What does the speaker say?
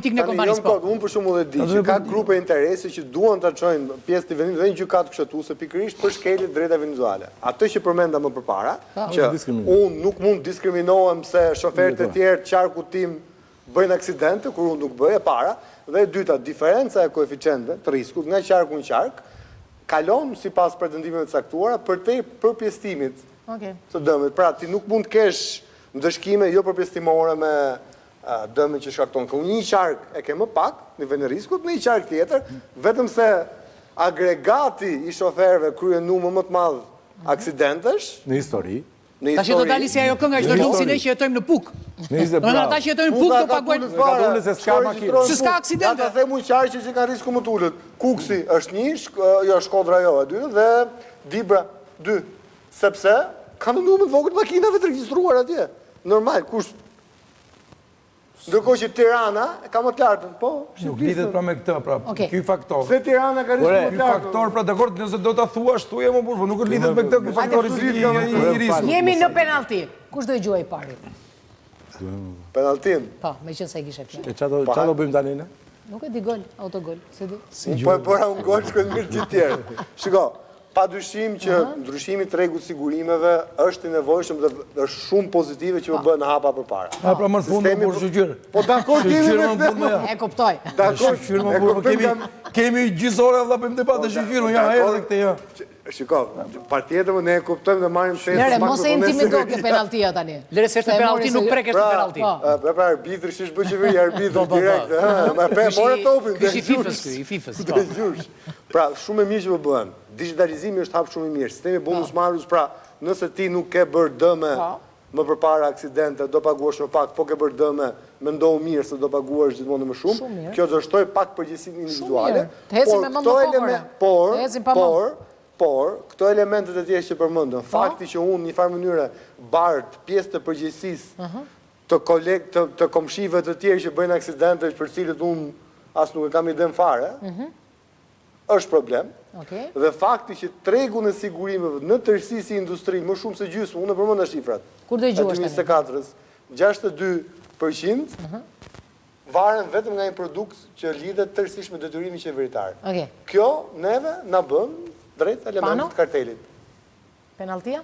Unë për shumë dhe di që ka grupe interesi që duan të çojnë pjesë të vendit dhe një gjykatë kështu pikërisht për shkeljet drejta individuale. Atë që përmenda më përpara, që unë nuk mund diskriminohem se shoferët e tjerë qarku tim bëjnë aksidente, kur unë nuk bëj e para, dhe e dyta, diferenca e koeficientëve të riskut nga qarku në qark, kalon sipas pretendimeve të caktuara për te përpjestimit të dëmit. Pra, ti nuk mund të kesh ndëshkime jo përpjestimore me dëmin që shkakton. Ka një qark e ke më pak, nivel në riskut, në një qark tjetër, vetëm se agregati i shoferëve kryen numër më të madh aksidentesh në histori. Ta që do dali si ajo kënga që do luksi ne që jetojmë në Puk. Ata që jetojnë në Puk do paguajnë. Se s'ka makinë. Se s'ka aksidente. Ata themu qarqe që kanë risku më të ulët. Kuksi është një, jo Shkodra jo e dy, dhe Dibra 2. Sepse kanë numër të vogël makinave të regjistruar atje. Normal, kush ndërkohë që Tirana ka më të lartën, po. Nuk lidhet pra me këtë, pra, ky faktor. Se Tirana ka risku më të lartën. Ky faktor, pra, dakord, nëse do ta thuash, thuaj më burr, nuk lidhet me këtë ky faktor i riskut. Jemi në penalti. Kush do i gjuaj pari? Penaltin? Po, meqense e kishe fjalë. Çfarë do bëjmë tani ne? Nuk e di gol, autogol, se di. Po e bëra un gol shkon mirë gjithë tjerë. Shiko, pa dyshim që ndryshimi i tregut sigurimeve është i nevojshëm dhe është shumë pozitive që më bën hapa përpara. Pra më në fund më burr shoqyr. Po dakord kemi me këtë. E kuptoj. Dakord, shoqyr më burr, kemi gjysore valla bëjmë debate shoqyr, ja erdhi këtë ja. Shiko, partjetër ne e kuptojmë dhe marrim pjesë. Lere, mos e intimido kjo penaltia tani. Lere, se është penalti, nuk prek është penalti. Pra arbitri shish bë qeveri, arbitri direkt. More topin. Kish i FIFA-s ky, i FIFA-s. Pra, shumë e mirë që më bëhen. Digitalizimi është hap shumë i mirë. Sistemi bonus malus, pra, nëse ti nuk ke bërë dëme më përpara aksidente, do paguash më pak, po ke bërë dëme, mendohu mirë se do paguash gjithmonë më shumë. Kjo do shtoj pak përgjegjësinë individuale. Por, këto elementet e tjerë që përmendëm, fakti që unë një farë mënyre bart pjesë të përgjegjësisë të komshive të tjerë që bëjnë aksidente për cilët unë as nuk e kam idem fare, është problem. Dhe fakti që tregu në sigurimeve në tërësi si industri, më shumë se gjysmë, unë e përmenda shifrat. Kur do i gjuash tani? 62% varen vetëm nga një produkt që lidhet tërësisht me detyrimin qeveritar. Kjo neve na bën drejt elementit të kartelit. Penaltia?